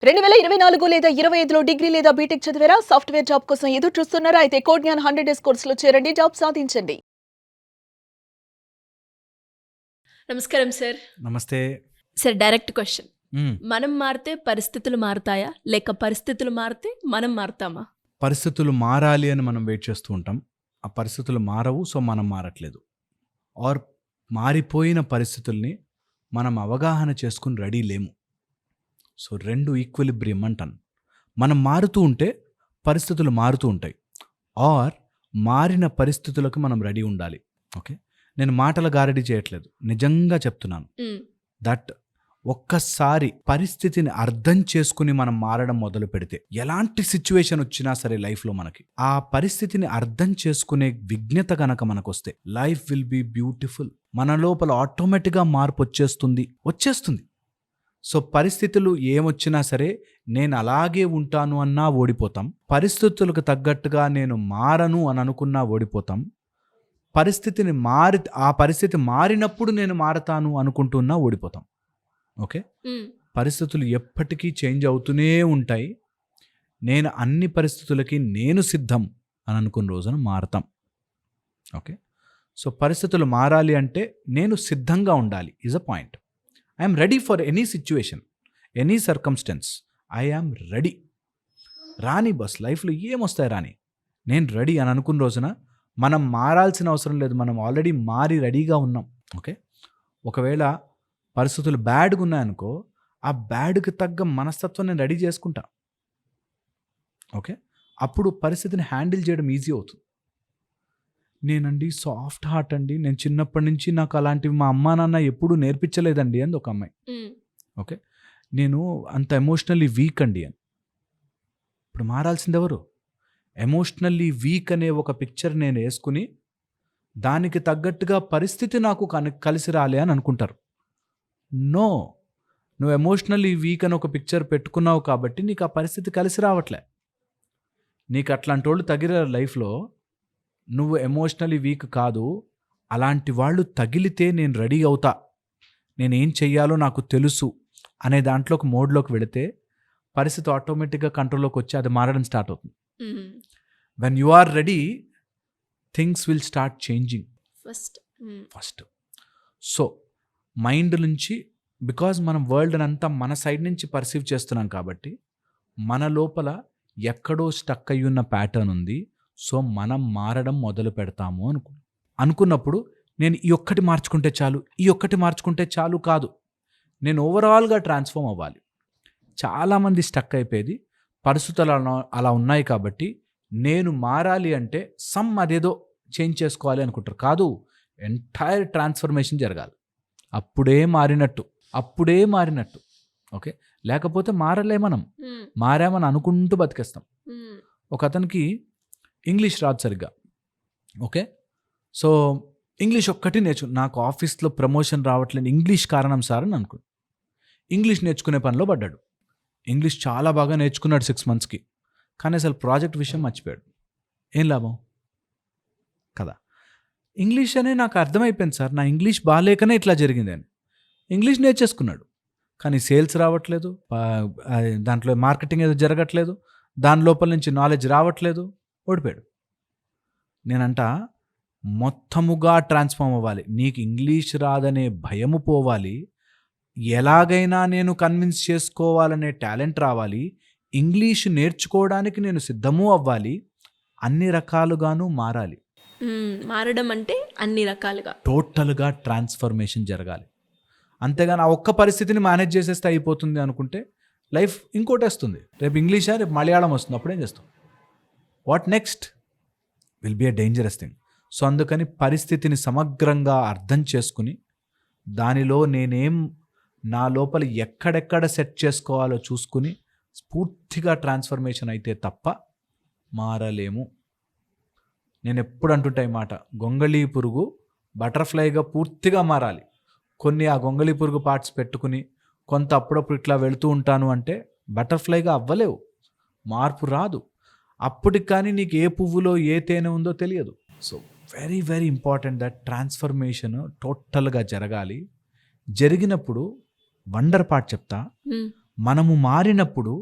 2024 లేదా 25లో డిగ్రీ లేదా బీటెక్ చదివారా? సాఫ్ట్‌వేర్ జాబ్ కోసం ఎదురు చూస్తున్నారా? అయితే కోడ్ జ్ఞాన్ 100 డేస్ కోర్సులో చేరండి. జాబ్ సాధించండి. నమస్కారం సార్. నమస్తే. Sir direct question. హ్మ్. మనం మారితే పరిస్థితులు మారతాయా? లేక పరిస్థితులు మారితే మనం మారతామా? పరిస్థితులు మారాలి అని మనం వెయిట్ చేస్తూ ఉంటాం. ఆ పరిస్థితులు మారవు. సో, మనం మారట్లేదు. ఆర్ మారిపోయిన పరిస్థితుల్ని మనం అవగాహన చేసుకొని రెడీ లేము. సో, 2 ఈక్విలిబ్రియం అంటాను. మనం మారుతూ ఉంటే పరిస్థితులు మారుతూ ఉంటాయి. ఆర్ మారిన పరిస్థితులకు మనం రెడీ ఉండాలి. ఓకే. నేను మాటల గారడీ చేయట్లేదు. నిజంగా చెప్తున్నాను. దట్ ఒక్కసారి పరిస్థితిని అర్థం చేసుకుని మనం మారడం మొదలు పెడితే ఎలాంటి సిచ్యువేషన్ వచ్చినా సరే లైఫ్లో మనకి ఆ పరిస్థితిని అర్థం చేసుకునే విజ్ఞత గనక మనకు వస్తే లైఫ్ విల్ బీ బ్యూటిఫుల్. మన లోపల ఆటోమేటిక్గా మార్పు వచ్చేస్తుంది. సో పరిస్థితులు ఏమొచ్చినా సరే నేను అలాగే ఉంటాను అన్నా ఓడిపోతాం. పరిస్థితులకు తగ్గట్టుగా నేను మారను అని అనుకున్నా ఓడిపోతాం. ఆ పరిస్థితి మారినప్పుడు నేను మారతాను అనుకుంటున్నా ఓడిపోతాం. ఓకే. పరిస్థితులు ఎప్పటికీ చేంజ్ అవుతూనే ఉంటాయి. నేను అన్ని పరిస్థితులకి నేను సిద్ధం అని అనుకున్న రోజున మారతాం. ఓకే. సో పరిస్థితులు మారాలి అంటే నేను సిద్ధంగా ఉండాలి is a point. I'm ready for any situation, any circumstance. I'm ready. రాని బస్ లైఫ్లో ఏమొస్తాయి రాని, నేను రెడీ అని అనుకున్న రోజున మనం మారాల్సిన అవసరం లేదు. మనం ఆల్రెడీ మారి రెడీగా ఉన్నాం. ఓకే. ఒకవేళ పరిస్థితులు బ్యాడ్గా ఉన్నాయనుకో, ఆ బ్యాడ్కి తగ్గ మనస్తత్వం నేను రెడీ చేసుకుంటా. ఓకే. అప్పుడు పరిస్థితిని హ్యాండిల్ చేయడం ఈజీ అవుతుంది. నేనండి సాఫ్ట్ హార్ట్ అండి, నేను చిన్నప్పటి నుంచి నాకు అలాంటివి మా అమ్మా నాన్న ఎప్పుడూ నేర్పించలేదండి అంది ఒక అమ్మాయి. ఓకే. నేను అంత ఎమోషనల్లీ వీక్ అండి అని. ఇప్పుడు మారాల్సింది ఎవరు? ఎమోషనల్లీ వీక్ అనే ఒక పిక్చర్ నేను వేసుకుని దానికి తగ్గట్టుగా పరిస్థితి నాకు కలిసి రాలే అని అనుకుంటారు. నో, నువ్వు ఎమోషనల్లీ వీక్ అని ఒక పిక్చర్ పెట్టుకున్నావు కాబట్టి నీకు ఆ పరిస్థితి కలిసి రావట్లే. నీకు అట్లాంటి వాళ్ళు తగిలారు లైఫ్లో. నువ్వు ఎమోషనల్లీ వీక్ కాదు. అలాంటి వాళ్ళు తగిలితే నేను రెడీ అవుతా, నేనేం చెయ్యాలో నాకు తెలుసు అనే దాంట్లోకి మోడ్లోకి వెళితే పరిస్థితి ఆటోమేటిక్గా కంట్రోల్లోకి వచ్చి అది మారడం స్టార్ట్ అవుతుంది. When you are ready things will start changing first. So mind నుంచి, బికాజ్ మనం వరల్డ్ అంతా మన సైడ్ నుంచి పర్సీవ్ చేస్తున్నాం కాబట్టి మన లోపల ఎక్కడో స్టక్ అయ్యి ఉన్న ప్యాటర్న్ ఉంది. సో మనం మారడం మొదలు పెడతాము అనుకున్నప్పుడు నేను ఈ ఒక్కటి మార్చుకుంటే చాలు కాదు, నేను ఓవరాల్గా ట్రాన్స్ఫార్మ్ అవ్వాలి. చాలామంది స్టక్ అయిపోయేది పరిస్థితులు అలా ఉన్నాయి కాబట్టి నేను మారాలి అంటే అదేదో చేంజ్ చేసుకోవాలి అనుకుంటారు. కాదు, ఎంటైర్ ట్రాన్స్ఫర్మేషన్ జరగాలి. అప్పుడే మారినట్టు. ఓకే. లేకపోతే మారలే. మనం మారామని అనుకుంటూ బతికేస్తాం. ఒక అతనికి ఇంగ్లీష్ రాదు సరిగ్గా. ఓకే. సో ఇంగ్లీష్ ఒక్కటి నాకు ఆఫీస్లో ప్రమోషన్ రావట్లేదు, ఇంగ్లీష్ కారణం సార్ అని అనుకో. ఇంగ్లీష్ నేర్చుకునే పనిలో పడ్డాడు. ఇంగ్లీష్ చాలా బాగా నేర్చుకున్నాడు 6 monthsకి. కానీ అసలు ప్రాజెక్ట్ విషయం మర్చిపోయాడు. ఏం లాభం కదా. ఇంగ్లీష్ అనే నాకు అర్థమైపోయింది సార్, నా ఇంగ్లీష్ బాగాలేకనే ఇట్లా జరిగింది అని. ఇంగ్లీష్ నేర్చేసుకున్నాడు కానీ సేల్స్ రావట్లేదు, దాంట్లో మార్కెటింగ్ ఏదో జరగట్లేదు, దాని లోపల నుంచి నాలెడ్జ్ రావట్లేదు, ఓడిపోయాడు. నేనంట మొత్తముగా ట్రాన్స్ఫార్మ్ అవ్వాలి. నీకు ఇంగ్లీష్ రాదనే భయము పోవాలి, ఎలాగైనా నేను కన్విన్స్ చేసుకోవాలనే టాలెంట్ రావాలి, ఇంగ్లీష్ నేర్చుకోవడానికి నేను సిద్ధము అవ్వాలి, అన్ని రకాలుగాను మారాలి. మారడం అంటే అన్ని రకాలుగా టోటల్గా ట్రాన్స్ఫర్మేషన్ జరగాలి. అంతేగాని ఆ ఒక్క పరిస్థితిని మేనేజ్ చేసేస్తే అయిపోతుంది అనుకుంటే లైఫ్ ఇంకోటి వస్తుంది. రేపు ఇంగ్లీషా, రేపు మలయాళం వస్తుంది, అప్పుడేం చేస్తాం? What next will be a dangerous thing. So అందుకని పరిస్థితిని సమగ్రంగా అర్థం చేసుకుని దానిలో నేనేం నా లోపల ఎక్కడెక్కడ సెట్ చేసుకోవాలో చూసుకుని పూర్తిగా ట్రాన్స్ఫర్మేషన్ అయితే తప్ప మారలేము. నేను ఎప్పుడు అంటుంటా ఈ మాట, గొంగళీ పురుగు బటర్ఫ్లైగా పూర్తిగా మారాలి. కొన్ని ఆ గొంగళీ పురుగు పార్ట్స్ పెట్టుకుని కొంత అప్పుడప్పుడు ఇట్లా వెళుతూ ఉంటాను అంటే బటర్ఫ్లైగా అవ్వలేవు, మార్పు రాదు. అప్పటికి కానీ నీకు ఏ పువ్వులో ఏ తేనె ఉందో తెలియదు. So very very important that transformation టోటల్గా జరగాలి. జరిగినప్పుడు వండర్ పార్ట్ చెప్తా, మనము మారినప్పుడు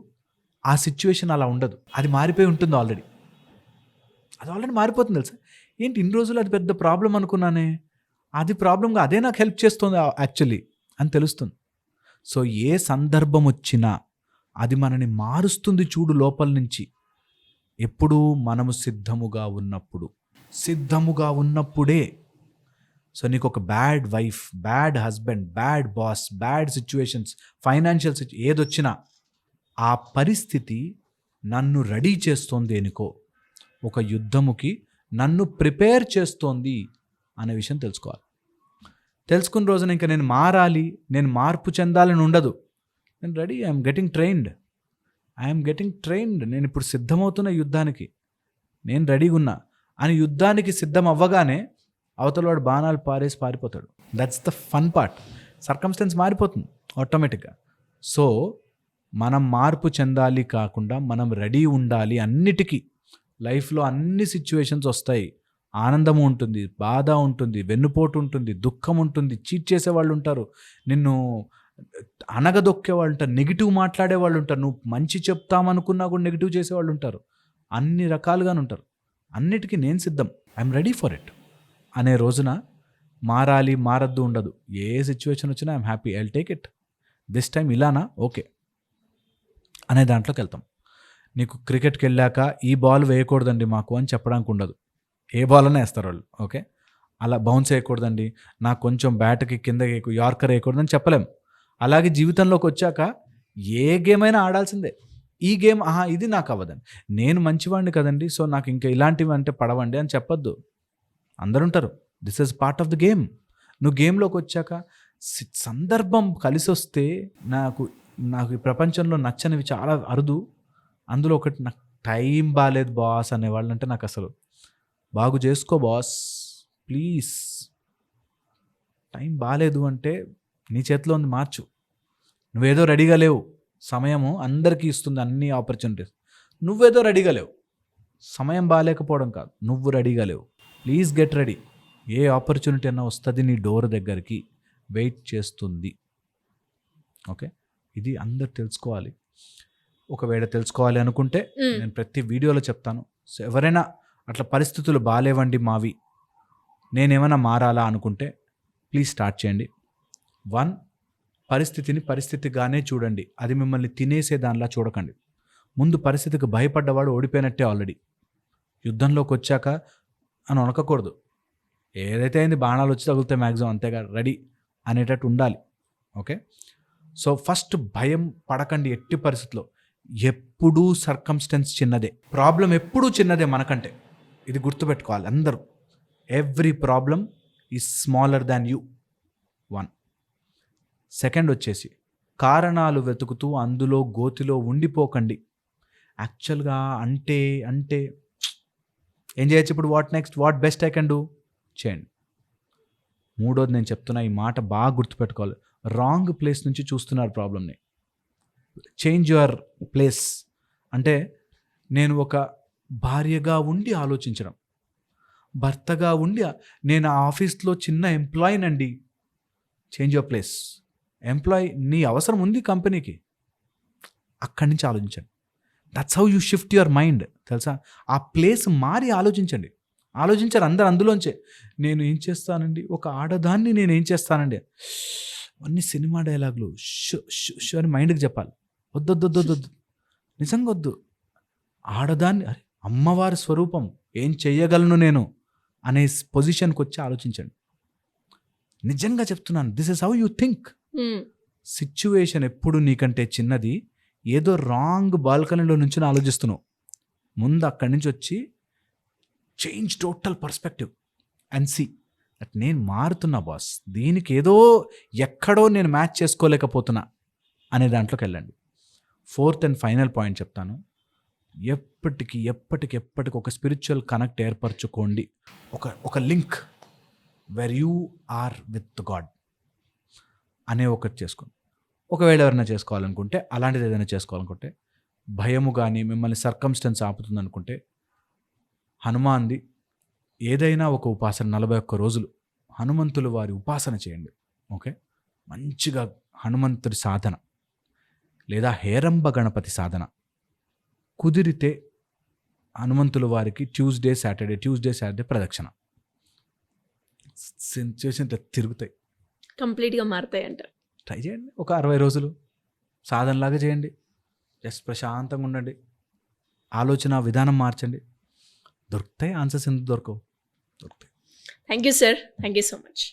ఆ సిచ్యువేషన్ అలా ఉండదు, అది మారిపోయి ఉంటుంది ఆల్రెడీ. అది ఆల్రెడీ మారిపోతుంది తెలుసా. ఏంటి ఇన్ని రోజులు అది పెద్ద ప్రాబ్లం అనుకున్నానే, అది ప్రాబ్లంగా అదే నాకు హెల్ప్ చేస్తుంది యాక్చువల్లీ అని తెలుస్తుంది. సో ఏ సందర్భం వచ్చినా అది మనని మారుస్తుంది చూడు లోపల నుంచి. ఎప్పుడు మనము సిద్ధముగా ఉన్నప్పుడే. సో నీకు ఒక bad wife, bad husband, bad boss, bad situations, financial ఏదొచ్చినా ఆ పరిస్థితి నన్ను రెడీ చేస్తోంది దేనికో, ఒక యుద్ధముకి నన్ను ప్రిపేర్ చేస్తోంది అనే విషయం తెలుసుకోవాలి. తెలుసుకున్న రోజున ఇంకా నేను మారాలి, నేను మార్పు చెందాలని ఉండదు. నేను రెడీ, ఐఎమ్ గెటింగ్ ట్రైన్డ్, నేను ఇప్పుడు సిద్ధమవుతున్న యుద్ధానికి, నేను రెడీగా ఉన్నా అని యుద్ధానికి సిద్ధం అవ్వగానే అవతలవాడు బాణాలు పారిపోతాడు. That's the fun part. Circumstance మారిపోతుంది ఆటోమేటిక్గా. సో మనం మార్పు చెందాలి కాకుండా మనం రెడీ ఉండాలి అన్నిటికీ. లైఫ్లో అన్ని సిచ్యువేషన్స్ వస్తాయి. ఆనందము ఉంటుంది, బాధ ఉంటుంది, వెన్నుపోటు ఉంటుంది, దుఃఖం ఉంటుంది, చీట్ చేసేవాళ్ళు ఉంటారు, నిన్ను అనగదొక్కే వాళ్ళు ఉంటారు, నెగిటివ్ మాట్లాడే వాళ్ళు ఉంటారు, నువ్వు మంచి చెప్తామనుకున్నా కూడా నెగిటివ్ చేసేవాళ్ళు ఉంటారు, అన్ని రకాలుగానే ఉంటారు. అన్నిటికీ నేను సిద్ధం, ఐఎమ్ రెడీ ఫర్ ఇట్ అనే రోజున మారాలి మారద్దు ఉండదు. ఏ సిచ్యువేషన్ వచ్చినా I'm happy, I'll take it, this time ఇలానా ఓకే అనే దాంట్లోకి వెళ్తాం. నీకు క్రికెట్కి వెళ్ళాక ఈ బాల్ వేయకూడదండి మాకు అని చెప్పడానికి ఉండదు, ఏ బాల్ అనే వేస్తారు వాళ్ళు. ఓకే, అలా బౌన్స్ వేయకూడదండి, నాకు కొంచెం బ్యాట్కి కింద యార్కర్ వేయకూడదని చెప్పలేం. అలాగే జీవితంలోకి వచ్చాక ఏ గేమ్ అయినా ఆడాల్సిందే. ఈ గేమ్ ఇది నాకు అవ్వదండి, నేను మంచివాడిని కదండి, సో నాకు ఇంకా ఇలాంటివి అంటే పడవండి అని చెప్పొద్దు. అందరూ ఉంటారు, this is part of the game. నువ్వు గేమ్లోకి వచ్చాక సందర్భం కలిసి వస్తే, నాకు ఈ ప్రపంచంలో నచ్చనివి చాలా అరుదు. అందులో ఒకటి, నాకు టైం బాగాలేదు బాస్ అనేవాళ్ళు అంటే నాకు అసలు, బాగు చేసుకో బాస్ ప్లీజ్, టైం బాగాలేదు అంటే నీ చేతిలో ఉంది, మార్చు. నువ్వేదో రెడీగా లేవు, సమయము అందరికీ ఇస్తుంది అన్ని ఆపర్చునిటీస్, నువ్వేదో రెడీగా లేవు. సమయం బాగాలేకపోవడం కాదు, నువ్వు రెడీగా లేవు. Please get ready. A opportunity అన్నా వస్తుంది నీ డోర్ దగ్గరికి, వెయిట్ చేస్తుంది. ఓకే, ఇది అందరు తెలుసుకోవాలి. ఒకవేళ తెలుసుకోవాలి అనుకుంటే నేను ప్రతి వీడియోలో చెప్తాను. సో ఎవరైనా అట్లా పరిస్థితులు బాగాలేవండి మావి, నేనేమైనా మారాలా అనుకుంటే ప్లీజ్ స్టార్ట్ చేయండి. 1, పరిస్థితిని పరిస్థితిగానే చూడండి, అది మిమ్మల్ని తినేసే దానిలా చూడకండి. ముందు పరిస్థితికి భయపడ్డవాడు ఓడిపోయినట్టే ఆల్రెడీ. యుద్ధంలోకి వచ్చాక అని వణకకూడదు, ఏదైతే అయింది బాణాలు వచ్చి తగులుతాయి మ్యాక్సిమం, అంతేగా రెడీ అనేటట్టు ఉండాలి. ఓకే, సో ఫస్ట్ భయం పడకండి ఎట్టి పరిస్థితిలో. ఎప్పుడూ సర్కమ్స్టెన్స్ చిన్నదే, ప్రాబ్లం ఎప్పుడూ చిన్నదే మనకంటే, ఇది గుర్తుపెట్టుకోవాలి అందరూ. Every problem is smaller than you. 1. Second వచ్చేసి, కారణాలు వెతుకుతూ అందులో గోతిలో ఉండిపోకండి. యాక్చువల్గా అంటే ఏం చేయొచ్చు ఇప్పుడు, what next, what best I can do చేయండి. 3వది నేను చెప్తున్నా, ఈ మాట బాగా గుర్తుపెట్టుకోవాలి. రాంగ్ ప్లేస్ నుంచి చూస్తున్నారు ప్రాబ్లమ్ని. Change your place. అంటే నేను ఒక భార్యగా ఉండి ఆలోచించడం, భర్తగా ఉండి, నేను ఆ ఆఫీస్లో చిన్న ఎంప్లాయీనండి. Change your place. ఎంప్లాయీ, నీ అవసరం ఉంది కంపెనీకి, అక్కడి నుంచి ఆలోచించండి. That's how you shift your mind. తెలుసా, ఆ ప్లేస్ మారి ఆలోచించండి. ఆలోచించారు అందరు అందులోంచే. నేను ఏం చేస్తానండి, ఒక ఆడదాన్ని నేను ఏం చేస్తానండి, అన్ని సినిమా డైలాగులు షో అని మైండ్కి చెప్పాలి. వద్దొద్దొద్దొద్దు, నిజంగా వద్దు. ఆడదాన్ని, అమ్మవారి స్వరూపం, ఏం చెయ్యగలను నేను అనే పొజిషన్కి వచ్చి ఆలోచించండి. నిజంగా చెప్తున్నాను, this is how you think. Situation ఎప్పుడు నీకంటే చిన్నది, ఏదో రాంగ్ బాల్కనీలో నుంచి ఆలోచిస్తున్నావు. ముందు అక్కడి నుంచి వచ్చి change total perspective and see that నేను మారుతున్నా బాస్, దీనికి ఏదో ఎక్కడో నేను మ్యాచ్ చేసుకోలేకపోతున్నా అనే దాంట్లోకి వెళ్ళండి. 4th అండ్ ఫైనల్ పాయింట్ చెప్తాను. ఎప్పటికి ఒక స్పిరిచువల్ కనెక్ట్ ఏర్పరచుకోండి. ఒక link where you are with God అనే ఒకటి చేసుకోండి. ఒకవేళ ఎవరైనా చేసుకోవాలనుకుంటే, అలాంటిది ఏదైనా చేసుకోవాలనుకుంటే, భయము కానీ మిమ్మల్ని సర్కమ్స్టెన్స్ ఆపుతుంది అనుకుంటే, హనుమాన్ది ఏదైనా ఒక ఉపాసన 41 రోజులు హనుమంతులు వారి ఉపాసన చేయండి. ఓకే, మంచిగా హనుమంతుడి సాధన. లేదా హేరంబ గణపతి సాధన. కుదిరితే హనుమంతుల వారికి ట్యూస్డే సాటర్డే ప్రదక్షిణ. సిచ్యువేషన్ తిరుగుతాయి. కంప్లీట్గా మారుతాయి అంటారు. ట్రై చేయండి, ఒక 60 రోజులు సాధనలాగా చేయండి. జస్ట్ ప్రశాంతంగా ఉండండి, ఆలోచన విధానం మార్చండి. దొరుకుతాయి ఆన్సర్స్, ఎందుకు దొరకవు? దొరుకుతాయి. Thank you sir, thank you so much.